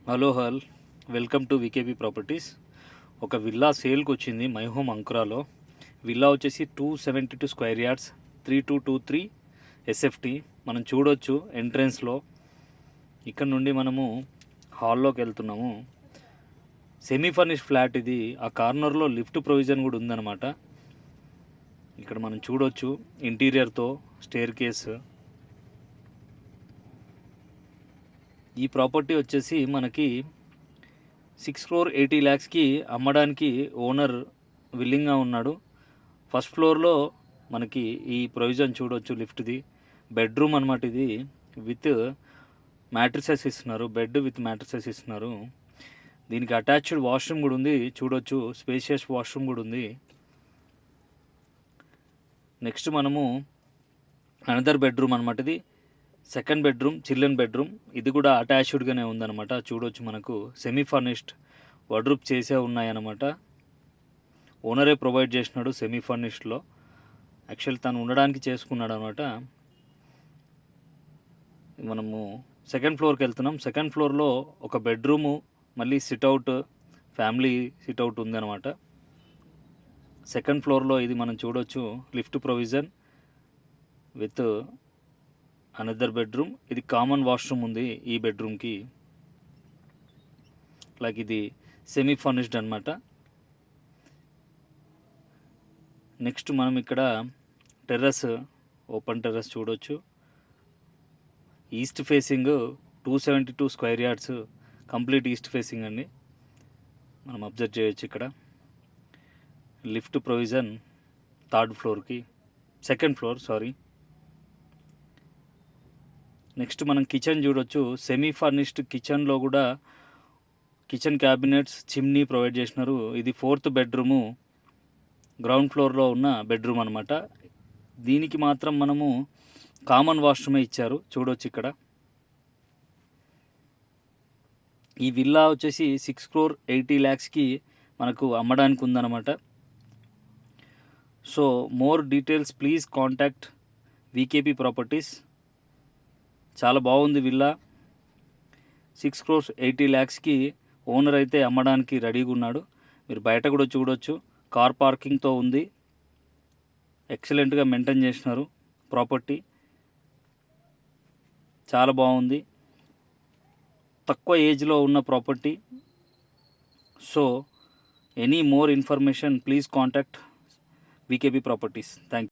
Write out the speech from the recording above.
Hello welcome to VKP properties. ఒక villa సేల్కి వచ్చింది మై హోమ్ అంకురాలో. విల్లా వచ్చేసి 272 స్క్వేర్ యార్డ్స్, 3223 ఎస్ఎఫ్టీ. మనం చూడొచ్చు ఎంట్రన్స్లో. ఇక్కడ నుండి మనము హాల్లోకి వెళ్తున్నాము. సెమీ ఫర్నిష్డ్ ఫ్లాట్ ఇది. ఆ కార్నర్లో లిఫ్ట్ ప్రొవిజన్ కూడా ఉందన్నమాట. ఇక్కడ మనం చూడొచ్చు ఇంటీరియర్తో స్టేర్ కేస్. ఈ ప్రాపర్టీ వచ్చేసి మనకి 6,80,00,000కి అమ్మడానికి ఓనర్ విల్లింగ్గా ఉన్నాడు. ఫస్ట్ ఫ్లోర్లో మనకి ఈ ప్రొవిజన్ చూడొచ్చు, లిఫ్ట్ది. బెడ్రూమ్ అనమాట ఇది. విత్ మ్యాట్రిసెస్ ఇస్తున్నారు, బెడ్ విత్ మ్యాట్రిసెస్ ఇస్తున్నారు. దీనికి అటాచ్డ్ వాష్రూమ్ కూడా ఉంది, చూడొచ్చు. స్పేషియస్ వాష్రూమ్ కూడా ఉంది. నెక్స్ట్ మనము అనదర్ బెడ్రూమ్ అనమాట ఇది. Second bedroom, children bedroom. ఇది కూడా అటాచ్డ్గానే ఉందన్నమాట. చూడొచ్చు, మనకు సెమీ ఫర్నిష్డ్ వార్డ్రోబ్ చేసే ఉన్నాయన్నమాట. ఓనరే ప్రొవైడ్ చేసినాడు సెమీ ఫర్నిష్డ్లో. యాక్చువల్ తను ఉండడానికి చేసుకున్నాడు అనమాట. మనము సెకండ్ ఫ్లోర్కి వెళ్తున్నాం. సెకండ్ ఫ్లోర్లో ఒక బెడ్రూము, మళ్ళీ సిట్అవుట్, ఫ్యామిలీ సిట్అవుట్ ఉందన్నమాట. సెకండ్ ఫ్లోర్లో ఇది మనం చూడొచ్చు, lift provision with another bedroom. ఇది కామన్ వాష్రూమ్ ఉంది ఈ బెడ్రూమ్కి. లైక్ ఇది సెమీ ఫర్నిష్డ్ అనమాట. నెక్స్ట్ మనం ఇక్కడ టెర్రస్, ఓపెన్ టెర్రస్ చూడొచ్చు. East facing 272 square yards, complete east facing అండి. మనం అబ్జర్వ్ చేయొచ్చు ఇక్కడ. Lift provision second floor. Next మనం కిచెన్ చూడొచ్చు. సెమీ ఫర్నిష్డ్ కిచెన్లో కూడా కిచెన్ క్యాబినెట్స్, చిమ్నీ ప్రొవైడ్ చేసినారు. ఇది 4th బెడ్రూము, గ్రౌండ్ ఫ్లోర్లో ఉన్న బెడ్రూమ్ అనమాట. దీనికి మాత్రం మనము కామన్ వాష్రూమే ఇచ్చారు, చూడొచ్చు ఇక్కడ. ఈ విల్లా వచ్చేసి 6,80,00,000కి మనకు అమ్మడానికి ఉందన్నమాట. So more details please contact VKP properties. చాలా బాగుంది విల్లా. 6,80,00,000కి ఓనర్ అయితే అమ్మడానికి రెడీగా ఉన్నాడు. మీరు బయట కూడా చూడొచ్చు, కార్ పార్కింగ్తో ఉంది. ఎక్సలెంట్గా మెయింటైన్ చేసినారు ప్రాపర్టీ. చాలా బాగుంది. తక్కువ ఏజ్లో ఉన్న property. So any more information please contact VKP properties. Thank you.